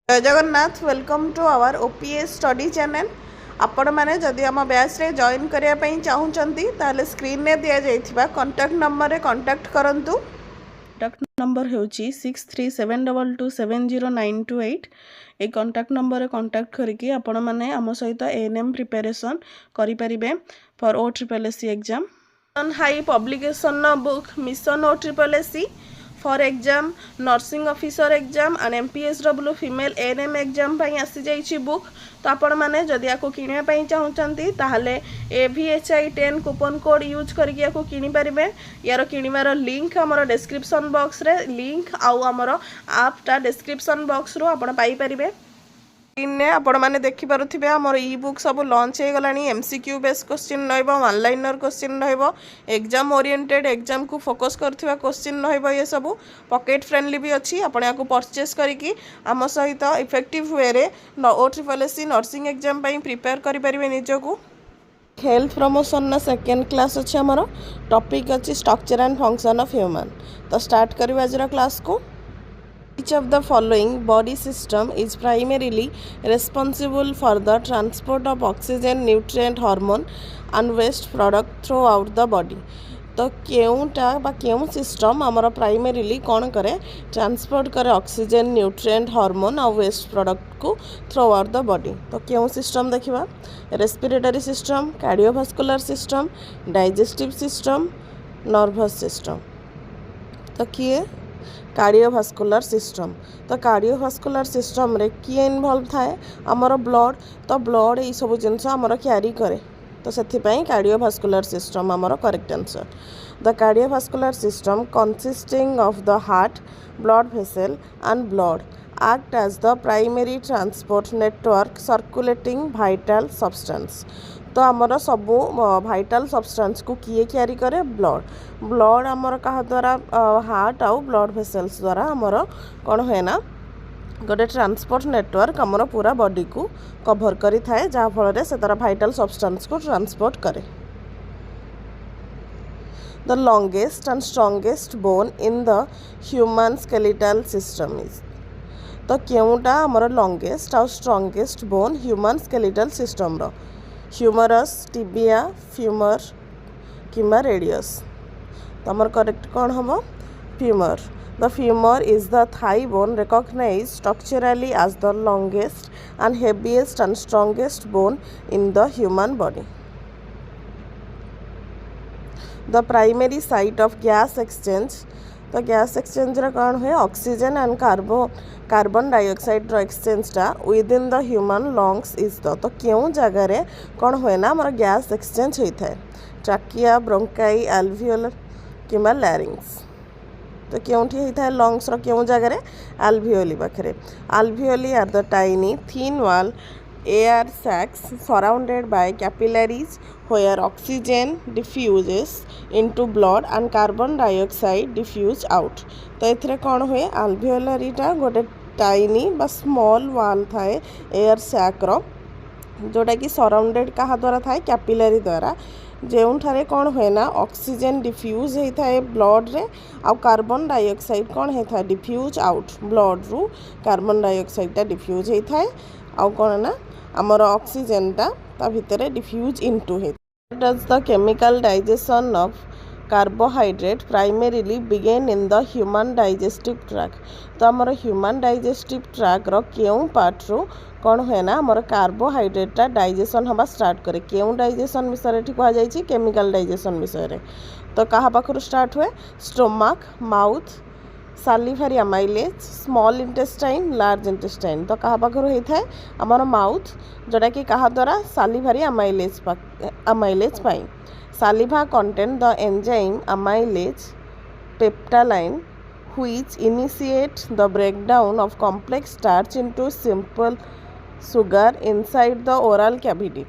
जय Jagannath welcome to our OPS study channel. आपण मैंने जदि आम बैच रे जॉइन करने चाहूँगी ताले स्क्रीन में दि जाइथिबा कांटेक्ट नंबर रे कांटेक्ट करंतु। कांटेक्ट नंबर होची 6372270928। ए कांटेक्ट नंबर रे कांटेक्ट करके आपण मैंने आम सहित ANM प्रिपरेशन करि परिबे फॉर OSSC एग्जाम। हाई publication book mission OSSC for exam nursing officer exam and MPHW female ANM exam पाई आसी जाइछि बुक। तो आपण माने जदि याको किनिया पाई चाहुचंती ताहले AVHI 10 कूपन कोड यूज करके याको किनि परिबे। यार किनिवार लिंक हमर डिस्क्रिप्शन बॉक्स रे लिंक आउ हमर ऐप ता डिस्क्रिप्शन बॉक्स रो आपण पाई परिबे। इन्ने आपण माने देखि पारुथिबे हमर ई बुक सब लॉन्च हे गलानी। MCQ बेस क्वेश्चन रहइबो, वन लाइनर क्वेश्चन रहइबो, एग्जाम ओरिएंटेड एग्जाम को फोकस करथिबा क्वेश्चन रहइबो। ये सब पॉकेट फ्रेंडली भी अछि। आपण याको परचेस करिकि हम सहित इफेक्टिव वे रे OSSC नर्सिंग एग्जाम पई प्रिपेयर करि परिबे निजको। हेल्थ प्रमोशन ना सेकेंड क्लास अछि। हमर टॉपिक अछि structure and function of human. तो स्टार्ट करिबा आज क्लास को। Each of the following body system is primarily responsible for the transport of oxygen, nutrient, hormone and waste product throughout the body। तो केउटा बा केउ सिस्टम आमर primarily कौन करे ट्रांसपोर्ट करे ऑक्सीजन, न्यूट्रिएंट, हार्मोन और वेस्ट प्रोडक्ट को थ्रू आउट द बॉडी। तो केउ सिस्टम देखिबा respiratory system, cardiovascular system, digestive system, nervous system. तो किए कार्डियोवास्कुलर सिस्टम। तो कार्डियोवास्कुलर सिस्टम रे किए इन्वॉल्व थाए आमर ब्लड। तो ब्लड ये सब जिनस आमर क्यारी करे। तो सेथिपाई कार्डियोवास्कुलर सिस्टम आमर correct answer. The cardiovascular system consisting of the heart, blood vessel and blood act as the primary transport network circulating vital substance। तो आमर सबू भाइटाल सब्सटेंस को किए क्यारी करे ब्लड। ब्लड आमर कहा द्वारा हार्ट आउ ब्लड वेसल्स द्वारा आमर कौन हुए ना गोटे ट्रांसपोर्ट नेटवर्क आमर पूरा बॉडी को कवर करी थाए जहाँ फल से तार भाइटाल सब्सटेंस को ट्रांसपोर्ट करे। The longest and strongest bone in the human skeletal system is. तो केउटा आमर लॉन्गेस्ट आउ strongest bone human skeletal system रो ह्यूमरस, टिबिया, फ्यूमर किंबा रेडियस। तो आमर करेक्ट कौन हम femur. The femur is the thigh bone recognized structurally as the longest and heaviest and strongest bone in the human body. The primary site of gas exchange. तो gas exchange रे कौन हुए oxygen and carbon dioxide रो एक्सचेंजटा within the human lungs is the. तो क्यों जगह रे कौन हुए ना आमर गैस एक्सचेंज होता है ट्राकिया, ब्रोंकाई, एल्वियोलर किंबा लैरिंग्स। तो क्योंठी होता है लंग्स रो क्यों जगह रे एल्वियोली पाखरे। Alveoli are the tiny thin wall air sacs surrounded by capillaries where oxygen diffuses into blood and carbon dioxide diffuse out। तो एथरे कौन हुए alveolary टा गोटे टाइनी बा स्मॉल वाल थाए एयर सैक रो जोटा कि सराउंडेड कहा द्वारा थाए कैपिलरी द्वारा जोठारे कौन हुए ना ऑक्सीजन डिफ्यूज होता है ब्लड रे आउ कार्बन डाइऑक्साइड कौन होता है डिफ्यूज आउट ब्लड रु कार्बन डाइऑक्साइड टा डिफ्यूज होता है आउ कौन ना आमर ऑक्सीजन ता भितर डिफ्यूज इनटू है। Does the chemical digestion of carbohydrate primarily begin in the human digestive tract. तो आमर ह्यूमन डाइजेस्टिव ट्रैक रो क्यों पार्ट रो कौन हुए ना आमर कार्बोहाइड्रेट डाइजेशन हवा स्टार्ट करे। क्यों डाइजेशन विषय कह जाए केमिकल डाइजेशन विषय। तो कहा पाखर स्टार्ट हुए stomach, mouth, salivary amylase, small intestine, large intestine. तो कहा पाखर होता है आमर माउथ जोटा कि कहा द्वारा सालिभारी अमाइलेज पाई। Saliva contain the enzyme amylase ptyalin which initiate the breakdown of complex starch into simple sugar inside the oral cavity।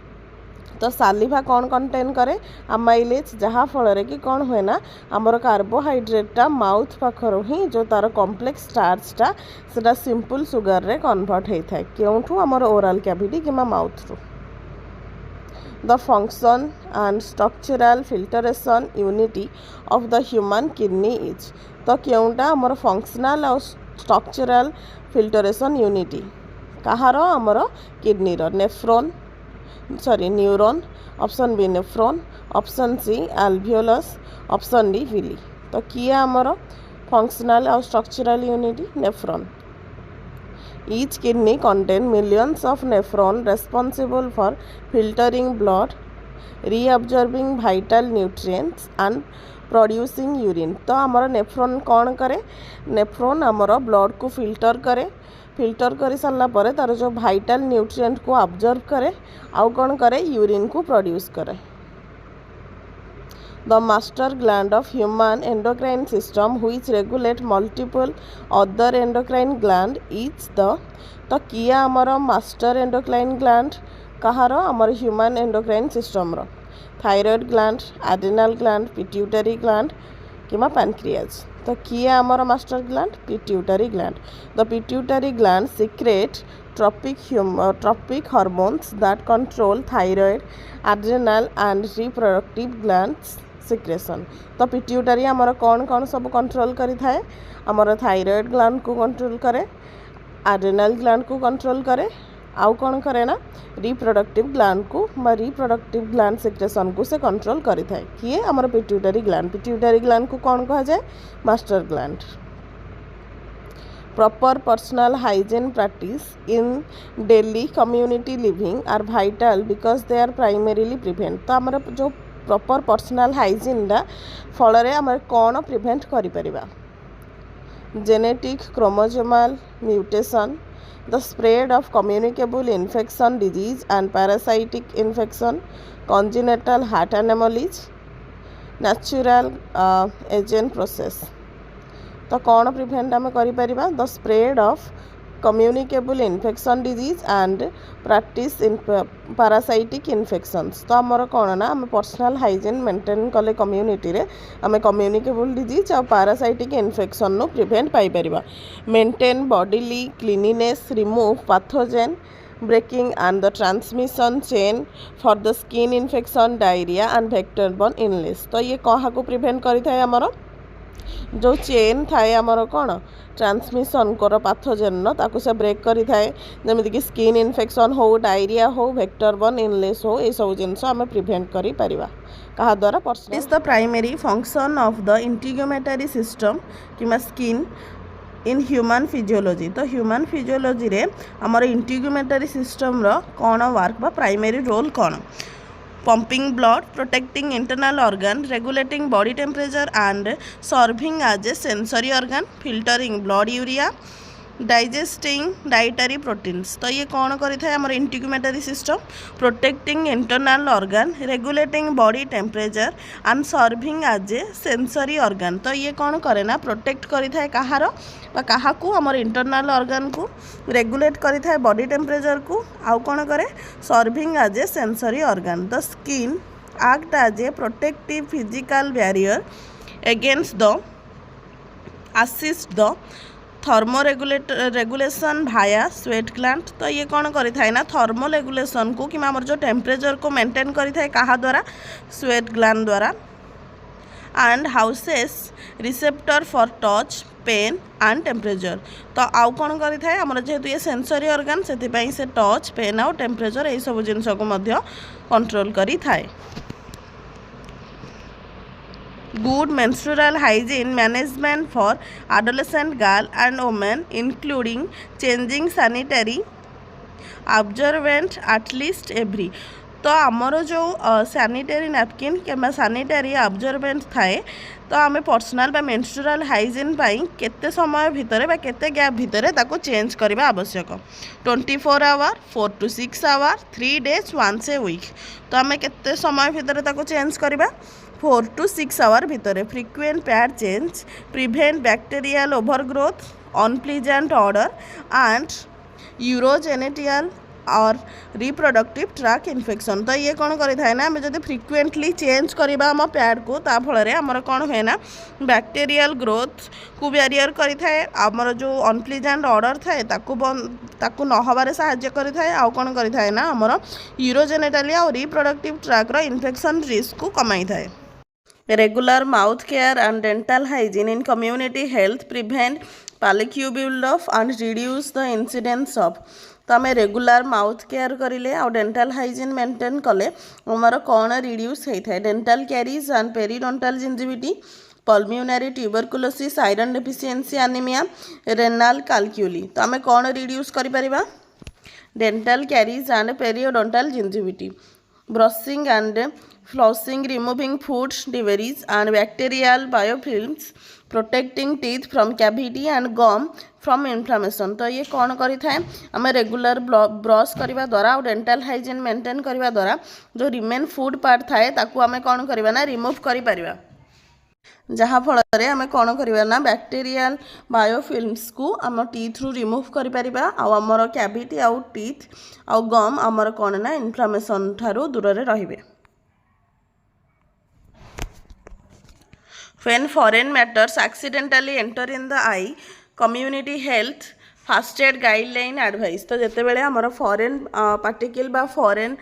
तो सालिभा कौन कंटेन करे अमाइलेज जहाँ फल कि कौन हुए ना आमर कार्बोहाइड्रेटा माउथ पाखर ही जो तार कॉम्प्लेक्स स्टार्चटा सेटा सिंपल सुगर रे कन्वर्ट होता है क्योंठू आमर ओरल कैविटी कि माउथ रू। The function and structural filtration unity of the human kidney is. तो क्योंटा आमर फंक्शनल और स्ट्रक्चरल फिल्टरेशन यूनिटी कहार आमर kidney nephron neuron option B nephron option C alveolus option D villi तो किए आमर फंक्शनल और structural unit nephron Each kidney contains millions of nephrons responsible for filtering blood, reabsorbing vital nutrients and producing urine. तो हमारा nephron कौन करे nephron हमारा blood को फिल्टर कर सारा पर तार जो भाइटाल न्यूट्रिएंट को अब्जर्व करे आउ कौन करे यूरिन को प्रोड्यूस करे. The master gland of human endocrine system which regulate multiple other endocrine gland is the तो किया हमारा master endocrine gland कहार हमारे human endocrine system रो thyroid gland, adrenal gland, pituitary gland keema pancreas. तो किया हमारा master gland pituitary gland. The pituitary gland secrete tropic hormones that control thyroid, adrenal and reproductive glands secretion. तो pituitary आमर कौन कौन सब control करी थाए आमर थायराइड ग्लैंड को कंट्रोल करे, एड्रेनल ग्लैंड को कंट्रोल करे आउ कौन करे ना रिप्रोडक्टिव ग्लैंड को रिप्रोडक्टिव ग्लैंड सिक्रेशन को से कंट्रोल करी थाए किए आमर पिट्यूटरी ग्लैंड को कौन कहा जाए master gland. Proper personal hygiene practice in daily community living are vital because they are primarily prevent. तो आमर जो प्रॉपर पर्सनल हाइजीन फल आम कौन प्रिवेंट करिपरिबा genetic chromosomal mutation the spread of communicable infection disease and parasitic infection congenital heart anomalies natural agent process. तो कौन prevent आम करिपरिबा the spread of communicable infection disease and practice in parasitic infections. तो आमर कौन ना आम पर्सनल हाइजीन मेंटेन कले कम्युनिटी रे आम कम्युनिकेबल डिजीज और पैरासाइटिक इन्फेक्शन नु प्रिवेंट पाई परिबा. Maintain bodily cleanliness remove pathogen breaking and the transmission chain for the skin infection diarrhoea and vector borne illness. तो ये क्या को प्रिवेंट करि थाए आमर जो चेन थाए आमर कौन ट्रांसमिशन कर पैथोजेन ताकू से ब्रेक करि थाए जमिति कि स्किन इन्फेक्शन हो डायरिया हो वेक्टर बॉर्न इलनेस हो ये सब जिनस आम प्रिवेंट करि परिबा कहा द्वारा. Personal is the primary function of the integumentary system किमा स्किन इन ह्यूमन फिजियोलॉजी. तो ह्यूमन फिजियोलॉजी रे आमर इंटीग्यूमेटरी सिस्टम रो कौन वर्क बा प्राइमरी रोल कौन pumping blood, protecting internal organ, regulating body temperature and serving as a sensory organ, filtering blood urea, digesting dietary proteins. तो ये कौन करी थाए हमर integumentary system protecting internal organ, regulating body temperature and serving as a sensory organ. तो ये कौन करे ना प्रोटेक्ट करी थाए कहार क्या को हमर इंटरनल ऑर्गन को रेगुलेट करी थाए बॉडी टेम्परेचर को आउ कौन करे serving as a sensory organ. The skin act as a protective physical barrier against the assist the thermoregulation भाया स्वेट ग्लैंड. तो ये कौन करी थाए ना थर्मो रेगुलेशन को कि आमर जो टेम्परेचर को मेंटेन करी थाए कहा द्वारा स्वेट ग्लैंड द्वारा and houses receptor for touch pain and temperature. तो आउ कौन करी थाए आमर जेहेतु ये सेंसरी ऑर्गन से टच पेन आउ टेम्परेचर यही सब जिनस को कंट्रोल करी थाए. Good menstrual hygiene management for adolescent girl and women including changing sanitary absorbent at least every. तो आमर जो सैनिटरी नैपकिन कि सैनिटरी अब्जर्वेंट थाए तो आम पर्सनल बा मेंस्ट्रुअल हाइजीन केते समय भितर बा केते गैप भितर ताको चेंज करबा आवश्यक 24 hour 4 to 6 hour 3 days once a week. तो आम केते समय भितर ताको चेंज करबा 4 to 6 आवर भितर. Frequent pad change prevent bacterial overgrowth unpleasant odour and urogenital और रिप्रोडक्टिव ट्रैक इन्फेक्शन. तो ये कौन करी थाए ना आम जब फ्रिक्वेंटली चेंज करवा आम पैड को ता फल आमर कौन हुए ना बैक्टेरियल ग्रोथ को बैरियर करी थाए आमर जो अनप्लीजेंट ऑर्डर थाए ताकू न हबारे सहाय्य करी थाए आउ कौन करी थाए ना आमर यूरोजेनेटाली और रिप्रोडक्टिव ट्रैक रो इन्फेक्शन रिस्क को कमाई थाए. Regular mouth care and dental hygiene in community health prevent palliative build-up and reduce the incidence of। तो आम रेगुलर माउथ केयर करें आ डेंटल हाइजीन मेंटेन कले आमर कौन रिड्यूस होता है dental caries and periodontal gingivitis pulmonary tuberculosis iron deficiency anaemia renal calculi. तो आम कौन रिड्यूस करिपरिबा dental caries and periodontal gingivitis brushing and flossing removing food debris and bacterial biofilms protecting teeth from cavity and gum from inflammation। तो ये कौन करी थाए आम रेगुलर ब्रश करने द्वारा और डेंटल हाइजीन मेंटेन करने द्वारा जो रिमेन फूड पार्ट थाए ताकू आम कौन करवा ना रिमूव करि परिबा जहाँ फल आम कौन करवा ना बैक्टेरियल बायोफिल्म्स को आम टीथ रु रिमूव करि परिबा आमर कैविटी आउ टीथ आउ गम आमर कौन ना इन्फ्लामेशन ठारू दूर रे रहिबे। When foreign matters accidentally enter in the eye, community health first aid guideline advice। तो जिते बेले आमर फॉरेन पार्टिकल बा फॉरेन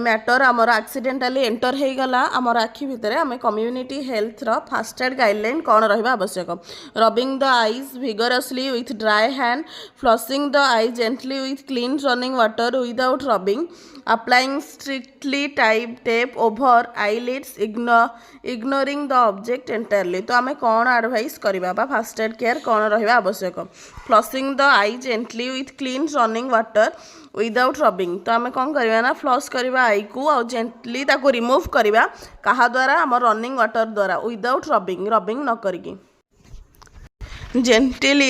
मैटर आमर एक्सीडेंटली एंटर हो गला आमर आखि भितर आम कम्युनिटी हेल्थ रो फास्ट एड गाइडलाइन कौन रहा आवश्यक rubbing the eyes vigorously with dry hand flossing the I gently with clean running water without rubbing applying strictly tape over eyelids ignoring the object entirely। तो आम कौन advice करवा बा fast add care कौन रहा आवश्यक flossing the I gently with clean running water without rubbing. तो आम कौन करवा ना फ्लॉस करवा आई को आ जेंटली ताको रिमूव करवा कहा द्वारा आम रनिंग वाटर द्वारा विदाउट रबिंग न करिकी gentle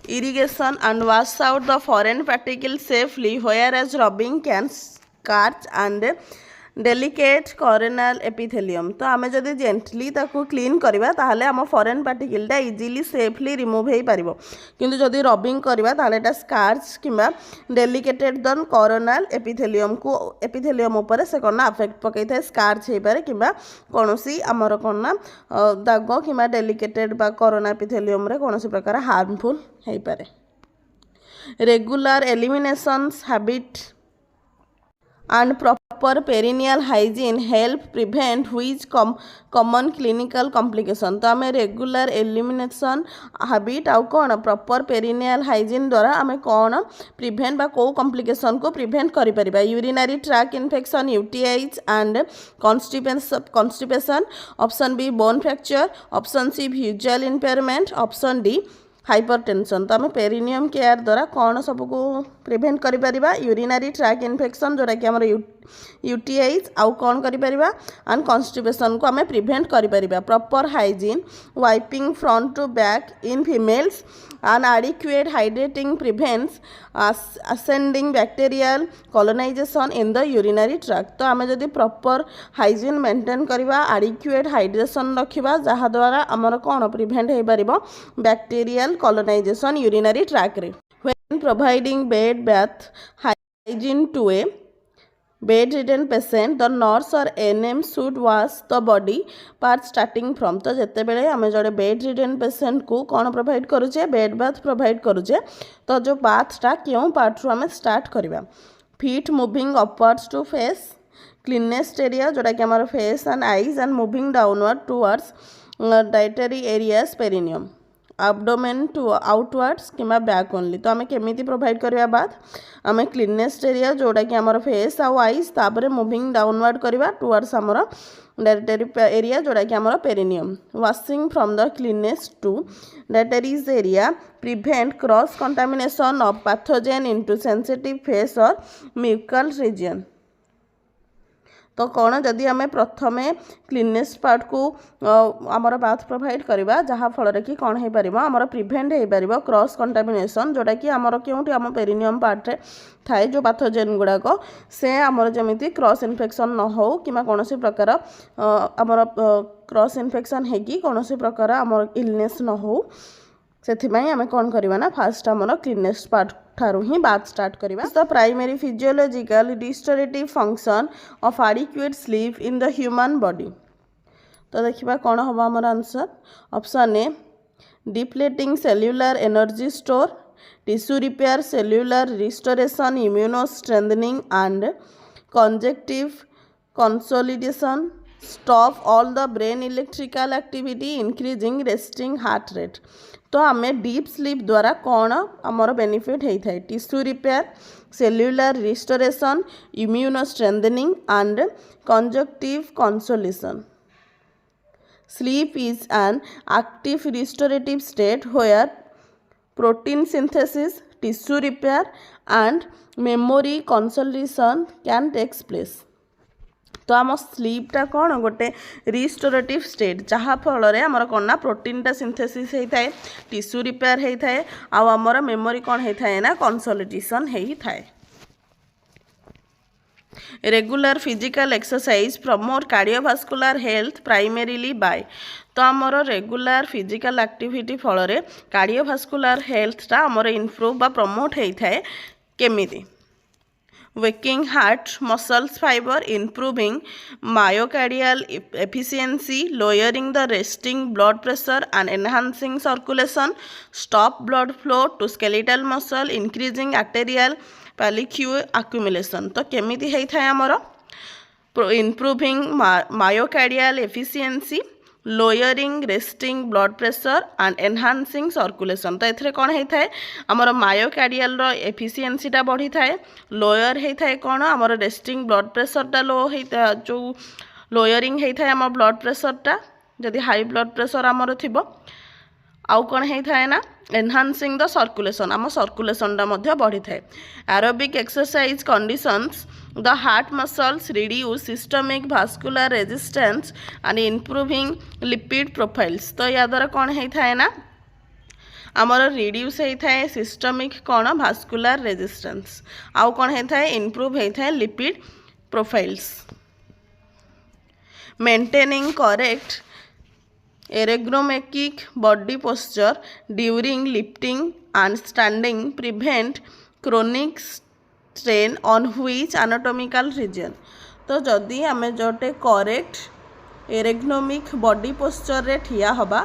irrigation and wash out the foreign particles safely whereas rubbing can scratch and delicate coronal epithelium। तो आम जदि जेंटली ताकू क्लीन करवा ताहले आम फॉरेन पार्टिकलटा इजिली सेफली रिमूव हो पार किंतु जदि रबिंग करवा ताहले एटा स्कार्च किंबा डेलिकेटेड दन कोरोनाल एपिथेलियम उपर से कौन अफेक्ट पकई थाए स्कार्च हो पारे किंबा कौनसी आमर कौन ना दाग किंबा डेलिकेटेड बा कोरोना एपिथेलियम रे कौनसी प्रकार हार्मफुल हो पारे। Regular eliminations habit and proper perineal hygiene help prevent which common clinical complication। तो आम रेगुलर एलिमिनेशन हैबिट आउ कौन प्रॉपर पेरिनियल हाइजीन द्वारा आम कौन प्रिवेंट बा को कॉम्प्लिकेशन को प्रिवेंट करि परिबा urinary tract infection UTIs and constipation option B bone fracture option C visual impairment option D hypertension. तो आम पेरिनियम केयर द्वारा कौन सबको प्रिवेंट करिपरिबा यूरिनरी ट्रैक इन्फेक्शन जोटा कि आमर यूटीआईज आउ कौन करिपरिबा एंड कॉन्स्टिपेशन को आम प्रिवेंट करिपरिबा proper hygiene wiping front to back in females and adequate hydrating prevents ascending bacterial colonization in the urinary tract। तो आम जदि प्रॉपर हाइजीन मेंटेन करवा adequate hydration रखिबा जहा द्वारा आमर कौन प्रिवेंट हो पारिबो बैक्टीरियल colonization urinary tract रे। When providing bed bath hygiene to a bedridden patient the nurse or ANM should wash the body part starting from। तो जिते बेले आम जड़े bedridden patient को कौन प्रोवाइड करुचे बेड बाथ प्रोवाइड करुचे तो जो बाथटा क्यों पार्ट रु आम स्टार्ट करवा feet moving upwards to face cleanest area जोटा कि आम face and eyes and moving downward towards dirtier areas perineum abdomen to outwards किंबा बैक ओनली। तो आम केमी प्रोवाइड करवा बाद आम क्लीनेस्ट एरिया जोटा कि आम फेस आउ आईज तापर मुविंग डाउनवर्ड करवा टुवर्ड्स आमर डायरेक्टरी एरिया जोटा कि आमर perineum washing from the cleanest to directories area prevent cross contamination of pathogen into sensitive face और म्यूकल रीजन। तो कौन जदि आम प्रथम क्लीनेस्ट पार्ट को आमर बाथ प्रोवाइड करवा जहाँ फल कि कौन हो पार आमर प्रिवेंट हो पार क्रॉस कंटामिनेशन जोटा कि आमर क्योंटि आम पेरिनियम पार्ट रे थाए जो पैथोजेन गुड़ाक से आमर जमी क्रॉस इन्फेक्शन न हो कि कौन प्रकार आमर क्रॉस इन्फेक्शन होगी कौन प्रकार आमर इलनेस न हो से आम कौन करवा ना फास्ट आमर क्लीनेस्ट पार्ट ठारू ही बात स्टार्ट करवा। The primary physiological restorative function of adequate sleep in the human body. तो देखिबा कौन हम आमर answer option A depleting cellular energy store tissue repair cellular restoration immuno strengthening and conjunctive consolidation stop all the brain electrical activity increasing resting heart rate। तो आम deep sleep द्वारा कौन आमर बेनिफिट होता है tissue repair cellular restoration immuno strengthening and conjunctive consolation. Sleep is an active restorative state where protein synthesis, tissue repair and memory consolidation can take place। तो आम स्लीपटा कौन गोटे रिस्टोरेटिव स्टेट जहाँ फल आमर कौन ना प्रोटीनटा सिंथेसिस होता है टिश्यू रिपेयर होता है आमर मेमोरी कौन होता है ना कंसोलिडेशन होता है। Regular physical exercise promote cardiovascular health primarily by. तो आमर रेगुलर फिजिकल एक्टिविटी फल कार्डियोवास्कुलर हेल्थटा आमर इम्प्रूव बा प्रमोट होता है केमिति waking heart muscles fiber improving myocardial efficiency lowering the resting blood pressure and enhancing circulation stop blood flow to skeletal muscle increasing arterial polycue accumulation। तो केमिति होता है आमर improving myocardial efficiency lowering resting blood pressure and enhancing circulation. तो ये कौन होता है आमर मायोकार्डियल एफिशिएंसीटा बढ़ी थाए लोयर होता है कौन आमर रेस्टिंग ब्लड प्रेशरटा लो होता जो लोयरिंग होता है आम ब्लड प्रेशरटा जदि हाई ब्लड प्रेशर आमर थी आउ कौन होता है ना एनहांसिंग द सर्कुलेशन आम सर्कुलेशनटा बढ़ी थाए। Aerobic exercise conditions the heart muscles reduce systemic vascular resistance and improving lipid profiles। तो या द्वारा कौन होता है ना आमर रिड्यूस होता है सिस्टमिक कौन भास्कुलर रेजिस्टेंस आउ कौन होता है इम्प्रूव होता है lipid profiles. Maintaining correct ergonomic body posture during lifting and standing prevent chronic strain on which anatomical region. तो जदि आम जोटे करेक्ट एरोग्नोमिक बॉडी पोस्चर रे ठिया हबा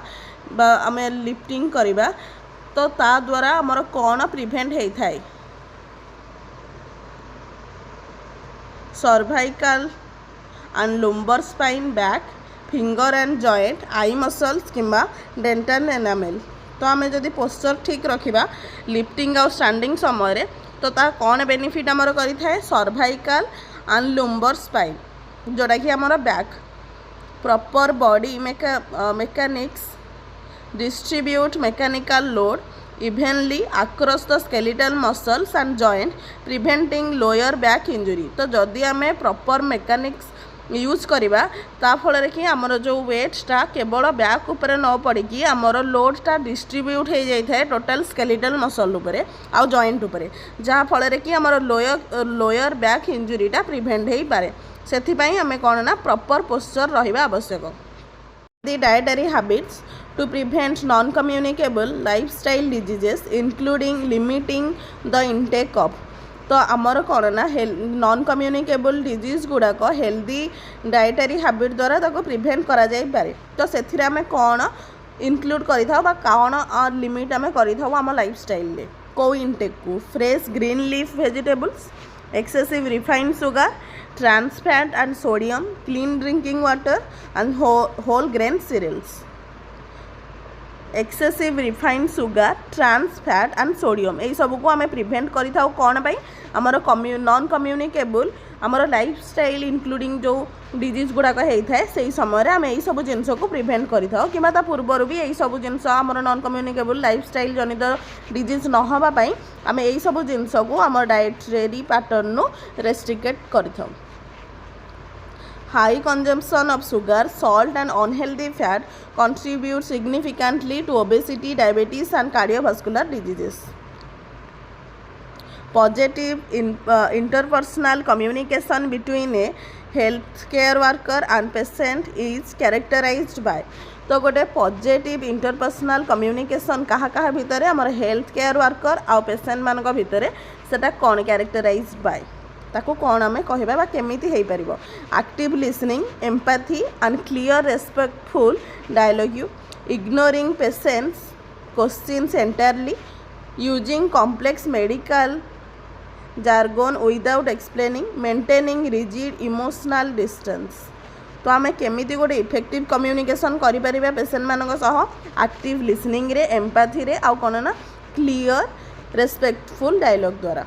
बा आम लिफ्टिंग करबा तो ता द्वारा आमर कौन प्रिवेंट होता है cervical and lumbar spine back finger and joint eye muscles किंबा डेंटल एनामेल। तो आम जदि पोस्चर ठीक रखा लिफ्टिंग और स्टैंडिंग समय तो ता कौन बेनिफिट आमर करें सर्वाइकल एंड लुम्बर स्पाइन जोटा कि आमर back proper body mechanics distribute mechanical load evenly across the skeletal muscles and joint preventing lower back injury. तो जदि आम प्रॉपर मेकानिक्स यूज करवा ता फल कि आमर जो वेटटा केवल बैक उपरे न पड़ी आमर लोडटा डिस्ट्रीब्यूट हो जाए टोटल स्केलेटल मसल उपरे आउ जॉइंट उपरे जहाँ फल कि आमर लोअर बैक इंजुरीटा प्रिवेंट हो पारे से आम कौन ना प्रॉपर पोस्चर रहा आवश्यक। The dietary habits to prevent non communicable lifestyle diseases including limiting the intake of. तो आमर कौन ना नॉन कम्युनिकेबल डिजीज गुड़ाक हेल्दी डायटरी हैबिट द्वारा ताको प्रिवेंट करा जाई पारे। तो से आम कौन इनक्लूड कौन लिमिट आम कर लाइफस्टाइल रे को इंटेक को fresh green leaf vegetables excessive refined sugar trans fat and sodium clean drinking water and whole grain cereals. Excessive refined sugar trans fat and sodium यही सब को आम प्रिवेंट करें कौन पाई आमर नॉन कम्युनिकेबल आमर लाइफस्टाइल इंक्लूडिंग जो डिजीज गुड़ाक होता है से समय आम यही सब जिनस को प्रिवेंट करें कि पूर्वर भी यही सब जिनस आमर नॉन कम्युनिकेबल लाइफस्टाइल जनित डिजीज न होगापाई आम यही सब जिनस को आम डायटरी पैटर्न रेस्ट्रिक्ट करें। High consumption of sugar, salt and unhealthy fat contribute significantly to obesity, diabetes and cardiovascular diseases. Positive interpersonal communication between a healthcare worker and patient is characterized by। तो गोटे positive interpersonal communication कहा भितर आमर health care worker आ patient मान भितर सेटा कौन characterised bye ताको कौन आम कहवा केमिति हो पार active listening empathy and clear respectful dialogue ignoring patients questions entirely using complex medical jargon without explaining maintaining rigid emotional distance तो आम केमी गोटे इफेक्टिव कम्युनिकेशन करें पेसेंट मान सह एक्टिव लिसनिंग रे एम्पाथी रे आउ कौन ना क्लियर रेस्पेक्टफुल डायलॉग द्वारा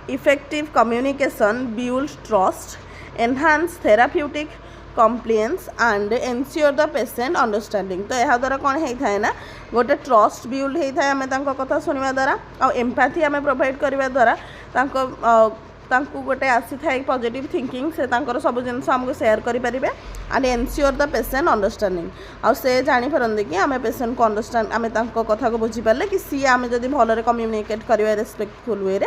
effective communication build trust enhance therapeutic compliance and ensure the patient understanding तो यह द्वारा कौन होता है ना गोटे ट्रस्ट बिल्ड होता है आम कथा शुणा द्वारा आ एम्पाथी आम प्रोवाइड करने द्वारा गोटे आसी था पॉजिटिव थिंकिंग से सब जिन आमको शेयर करें and ensure the patient understanding आ से जानीपारती कि आम पेसेंट को अंडरस्टैंड आम कथा को बुझीपारे कि सी आम जब भल कम्युनिकेट करें रेस्पेक्टफुल वे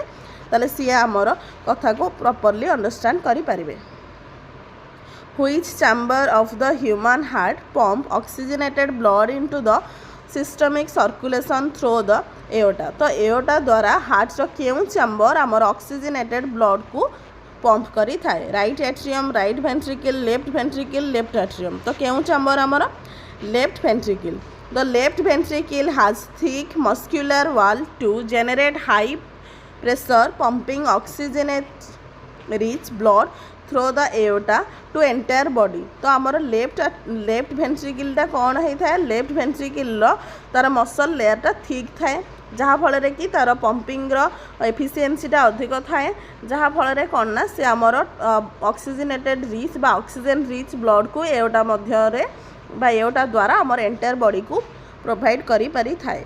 ताले सी आमर कथा को प्रॉपर्ली अंडरस्टैंड करें Which chamber of the human heart pump oxygenated blood into the systemic circulation through the aorta तो aorta द्वारा हार्ट रो केउ चैम्बर आमर ऑक्सीजनेटेड ब्लड को पंप करी थाए right atrium right ventricle left atrium तो केउ चैम्बर आमर left ventricle the left ventricle has thick muscular wall to generate high pressure pumping oxygenate rich blood through the aorta to entire body तो आमर left वेंट्रिकलटा कौन होता है left ventricle तार मसल लेयरटा थिक थाए जहाँ फल कि तार पंपिंग एफिशिएंसीटा अधिक थाए जहाँ फल कौन ना से आमर ऑक्सीजनेटेड रिच बा ऑक्सीजन रिच ब्लड को एओटा मध्य बा एओटा द्वारा आमर एंटायर बॉडी को प्रोवाइड करी पारी थाए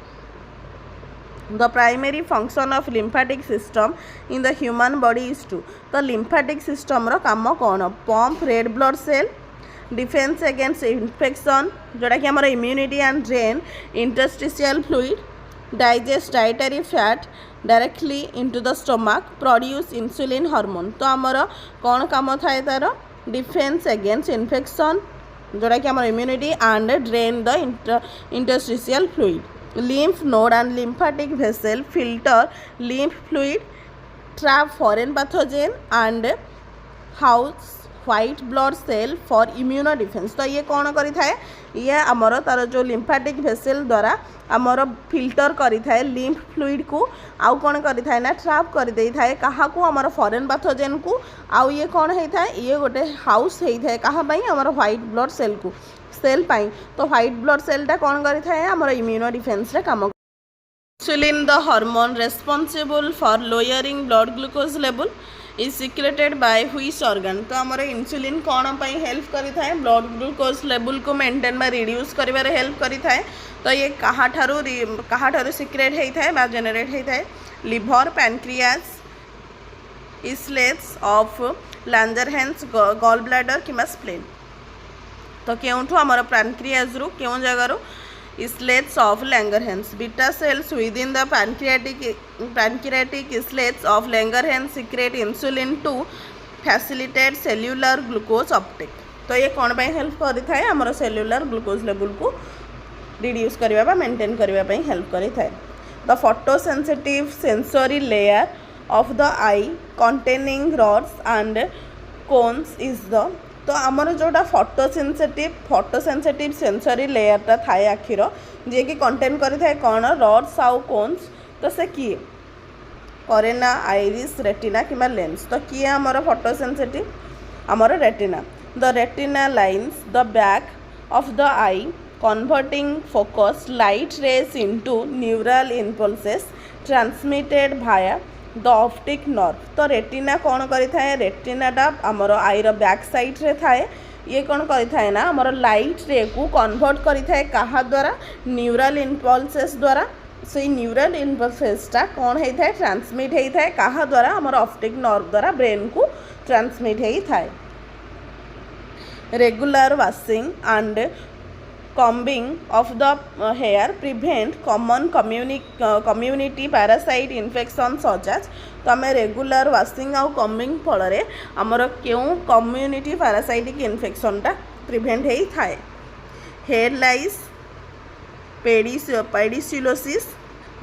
The primary function of lymphatic system in the human body is to तो lymphatic system रो काम कौन pump red blood cell defense against infection जोड़ा कि हमारा immunity and drain interstitial fluid digest dietary fat directly into the stomach produce insulin hormone तो हमारा कौन काम थाए तार defense against infection जोड़ा कि हमारा immunity and drain the interstitial fluid lymph node and lymphatic vessel filter lymph fluid trap foreign pathogen and house white blood cell for immunodefense तो ये कौन करी थाए ये आमर तार जो lymphatic vessel द्वारा आमर फिल्टर करी थाए lymph fluid को आउ कौन करी थाए ना ट्रैप कर दे थाए कहा को आमर फॉरेन पैथोजेन को आउ ये कौन होता है ये गोटे हाउस होता है कहा पई आमर व्हाइट ब्लड सेल को सेल पाई तो व्हाइट ब्लड सेलटा कौन करी थाए आमर इम्यूनो डिफेंस रे काम insulin the hormone responsible for lowering blood glucose level is secreted by which organ तो आमर इंसुलिन कौन पाई हेल्प करी थाए ब्लड ग्लूकोज लेवल को मेंटेन बा रिड्यूस करिवारे हेल्प करी थाए तो ये कहा ठारू सिक्रेट होता है बा जेनेरेट होता है liver pancreas islets of Langerhans gall bladder कि स्प्लेन तो क्योंठू आमर पैनक्रियाज रु क्यों जगार islets of Langerhans beta cells within the pancreatic islets of Langerhans secrete insulin to facilitate cellular glucose uptake तो ये कौन पाई हेल्प करी थाए आमर सेल्युलर ग्लूकोज लेवल को रिड्यूस करबा मेंटेन करबा हेल्प करी थाए the photosensitive sensory layer of the eye containing rods and cones is the तो आमर जोटा फोटोसेंसिटिव सेंसरी लेयरटा थाए आखिर जी कि कंटेन करी थाए कौन रॉड्स आउ कोन्स तो से किए करेना आइरिस रेटिना कि लेंस तो किए आमर फोटोसेंसिटिव आमर retina the retina lines the back of the I converting focus light rays into neural impulses transmitted via the optic nerve तो रेटिना कौन करी थाए रेटिनाटा आमर आईर बैक साइड रे थाए ये कौन करी थाए ना आमर लाइट रे को कन्वर्ट करी थाए कहा द्वारा न्यूरल इम्पल्सेस द्वारा से न्यूरल इम्पल्सेसटा कौन होता है ट्रांसमिट होता है कहा द्वारा आमर ऑप्टिक नर्व द्वारा ब्रेन को ट्रांसमिट होता है regular washing and combing of the hair prevent common community parasite infection such as तो आम रेगुलर वाशिंग आउ कम्बिंग फल आमर क्यों कम्युनिटी पैरासाइटिक इन्फेक्शनटा प्रिभेंट हो थाए hair lice pediculosis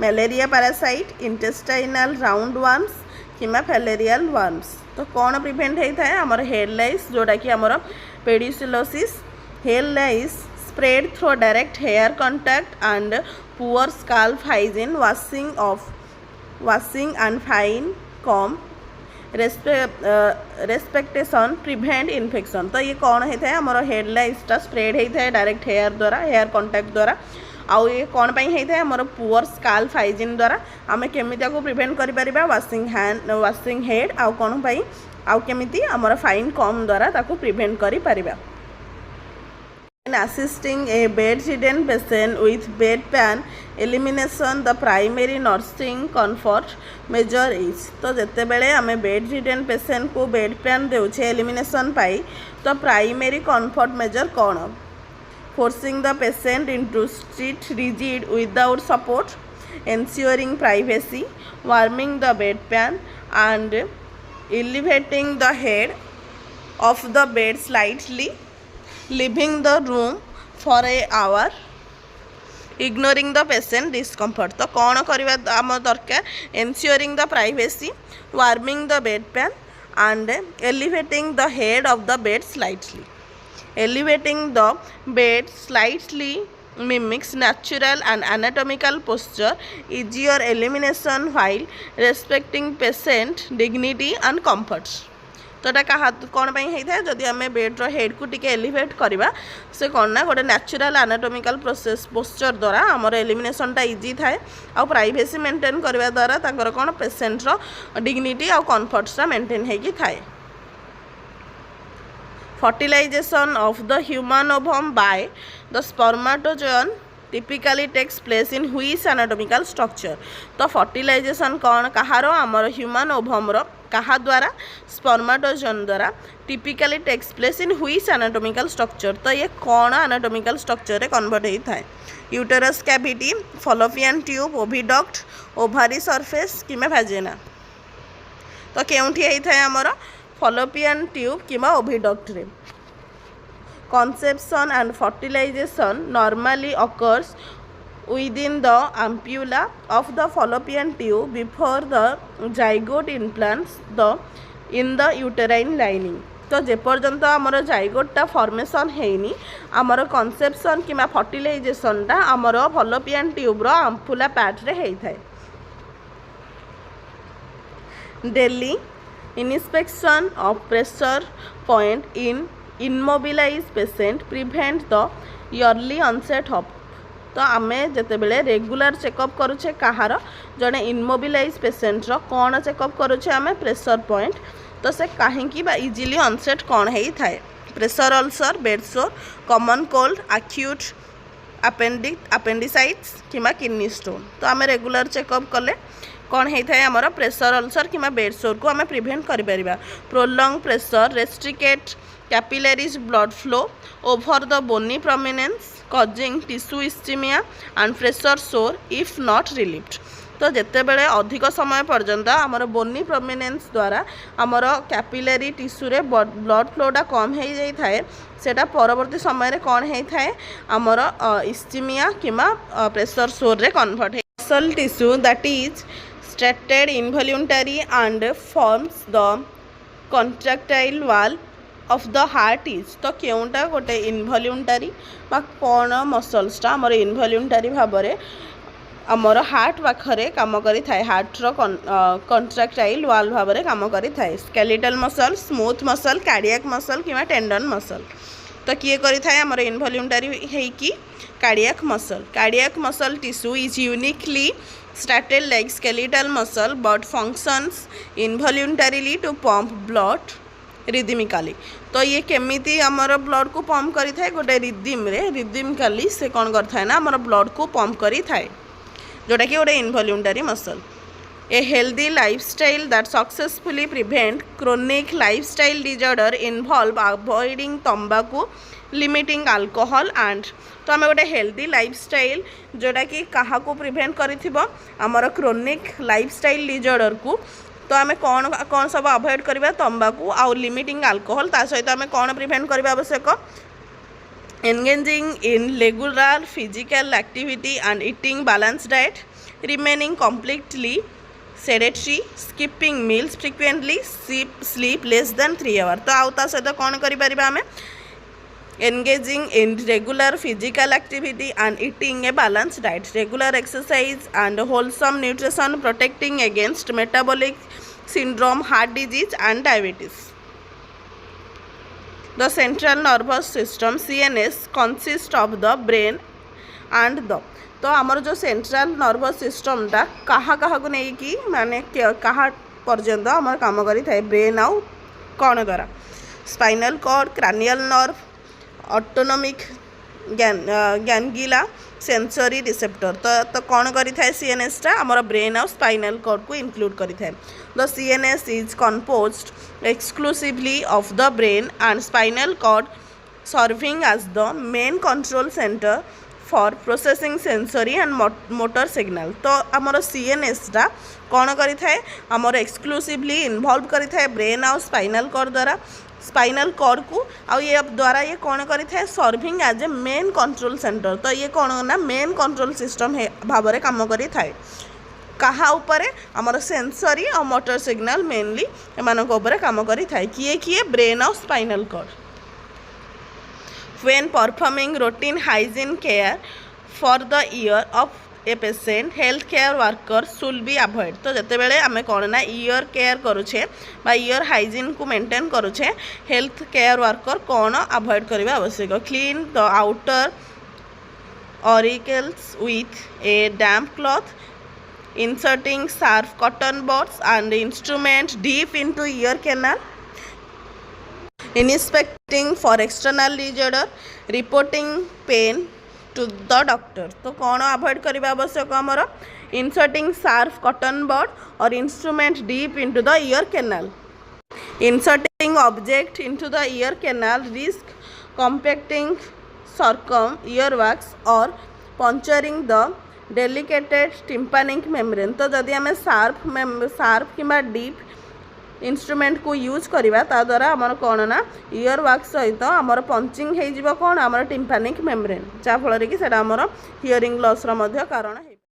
malaria parasite intestinal round worms किमा फैलेरियल वर्म्स तो कौन प्रिभेंट होता है आमर हेयर लाइस जोटा कि आमर पेडिसिलोसिस hair lyase spread through direct hair contact and poor scalp hygiene washing and fine comb रेस्पेक्टेशन प्रिभेंट इन्फेक्शन। तो ये कौन होता है आमर हेड लाइसटा स्प्रेड होता है डायरेक्ट हेयर द्वारा हेयर कंटाक्ट द्वारा आउ ये कौन पाई होता है आमर पुअर स्काल्फ हाइजीन द्वारा आम केमी प्रिभेंट कर वाशिंग हेड आउ कौन पाई आउ केमिति आमर फाइन कम द्वारा ताकू प्रिभेंट करि परिबा। In assisting a bedridden patient with bedpan elimination the primary nursing comfort measure is। तो जिते बेले आम bedridden patient को bedpan देउछे elimination पाई तो primary comfort measure कौन forcing the patient into sit rigid without support, ensuring privacy, warming the bedpan and elevating the head of the bed slightly, leaving the room for an hour, ignoring the patient discomfort। तो कौन करवा आम दरकार ensuring the privacy, warming the bedpan and elevating the head of the bed slightly। Elevating the bed slightly mimics natural and anatomical posture, easier elimination while respecting patient dignity and comfort। तो कहा कौन होता है जदि आम बेड्र head को टिके elevate करवा से कौन ना गोटे नेचुरल एनाटॉमिकल प्रोसेस पोस्चर द्वारा आमर एलिमिनेशनटा इजी थाए आ प्राइवेसी मेंटेन करवा द्वारा ताकर कौन पेसेंटर डिग्निटी आ कंफर्टटा मेंटेन होगी थाए। Fertilization of the human ovum by the spermatozoon typically takes place in which anatomical structure। तो fertilization कौन कहार आमर ह्यूमन ओभम कहा द्वारा स्पर्माटोजोन द्वारा typically takes place in which anatomical structure। तो ये कौन anatomical structure रे कन्वर्ट होता है uterus cavity, fallopian tube, oviduct, ovary surface किमा भाजिना। तो केउठी होता है आमर फॉलोपियन ट्यूब किमा ओविडक्ट रे। Conception and fertilization normally occurs within the ampulla of the fallopian tube before the zygote implants in the uterine lining। तो जेपर्यंत आमर जाइगोटा फॉर्मेशन हैनी आमर कनसेप्शन किमा फर्टिलाइजेशनटा आमर फॉलोपियन ट्यूब्र आम्पुला पार्ट रे होता है। Daily inspection of pressure point in immobilized patient prevent the early onset of। तो आम जिते बड़े रेगुलर चेकअप करुचे कहार जड़े इनमोबिलाइज पेसेंटर कौन चेकअप करुचे आम प्रेशर पॉइंट तो से कहीं इजिली अनसेट कौन है थाए pressure ulcer, bed sore, common cold, acute appendicitis किमा किडनी स्टोन। तो आम रेगुलर चेकअप कले कौन होता है आमर प्रेशर अल्सर कि बेड सोर को आम प्रिभेंट करिपरिबा। Prolonged pressure restrict capillaries blood flow over the bony prominence causing tissue ischaemia and pressure sore if not relieved. तो जिते बड़े अधिक समय पर्यंत आमर बोनी प्रोमिनेंस द्वारा आमर कैपिलरी टिश्यू रे ब्लड फ्लोटा कम हो जाए सेटा परवर्ती समय रे कौन होता है आमर इस्चीमिया किमा प्रेशर सोर रे कन्वर्ट है। Muscle tissue that is striated involuntary and forms the contractile wall of the heart is. तो केउटा गोटे इनवॉल्यूंटरी बा कौन मसल्सटा आमर इनवॉल्यूंटरी भाव में आमर हार्ट पाखरे काम करि थाए हार्टर कॉन्ट्रैक्टाइल वॉल भाव में काम करि थाए। Skeletal muscle, smooth muscle, cardiac muscle किंवा टेंडन मसल। तो किए करि थाए आमर इनवॉल्यूंटरी हेकी cardiac muscle tissue is uniquely started like skeletal muscle but functions involuntarily to pump blood rhythmically। तो ये केमिति आमर ब्लड को पंप करि थाए गोटे रिदमिकली से कौन कर थाए ना आमर ब्लड को पंप करि थाए जोटा कि गोटे involuntary muscle. A healthy lifestyle that successfully prevent chronic lifestyle disorder involve avoiding tobacco, limiting alcohol and। तो आम गोटे हेल्दी लाइफस्टाइल जोटा कि क्या प्रिभेंट कर आमर क्रोनिक लाइफस्टाइल डिजॉर्डर को तो आम कौन कौन सब अवॉइड करवा तंबाकू आउ लिमिटिंग अल्कोहल ता सहित आम कौन प्रिभेंट करवा आवश्यक engaging in regular physical activity and eating balance diet remaining completely sedentary skipping meals frequently sleep less than 3 hour. तो आउ ता सहित कौन कर आम engaging in regular physical activity and eating a balanced diet, regular exercise and wholesome nutrition, protecting against metabolic syndrome, heart disease and diabetes. The central nervous system CNS consists of the brain and the तो आमर जो central nervous system टा कहा को नहीं कि माने कहा पर्यंत आम कम करें ब्रेन आउ कौन द्वारा spinal cord, cranial nerve, autonomic ganglia, sensory receptor तो कौन करें सीएनएस टा आमर ब्रेन आउ स्पाइनल कॉर्ड को इंक्लूड करें. The CNS is composed exclusively of the brain and spinal cord serving as the main control centre for processing sensory and motor signal. तो आमर सीएनएस टा कौन करें आमर एक्सक्लूसिवली इन्वॉल्व करें ब्रेन आउ स्पाइनल कॉर्ड द्वारा स्पाइनल कॉर्ड को आउ ये द्वारा ये कौन करें serving as a main control center. तो ये कौन ना मेन कंट्रोल सिस्टम भाव में कम करें कहा उपरे आमर सेंसरी और मोटर सिग्नल मेनली एमान कम करें किए किए ब्रेन आउ spinal cord. When performing routine hygiene care for the ear of a patient, healthcare workers should be avoid. तो जिते बेले आमे कौन ना ईयर केयर करुछे बा ईयर हाइजीन को मेंटेन करुछे हेल्थ केयर वर्कर कौन अवॉइड करबा आवश्यक. Clean the outer auricles with A damp cloth, inserting sharp cotton buds and instrument deep into ear canal, inspecting for external disorder, reporting pain to the doctor. तो कौन avoid करबा आवश्यक आमर inserting sharp cotton bud or instrument deep into the ear canal, inserting object into the ear canal risk compacting circum earwax or puncturing the delicate tympanic membrane. तो जदि आम sharp कि deep instrument को use करवा ता द्वारा आमर कौन ना इयर वाक्स सहित आमर पंचिंग हो कौन आमर टिम्पानिक मेम्ब्रेन जहाँफल कि आमर हियरिंग लॉस कारण.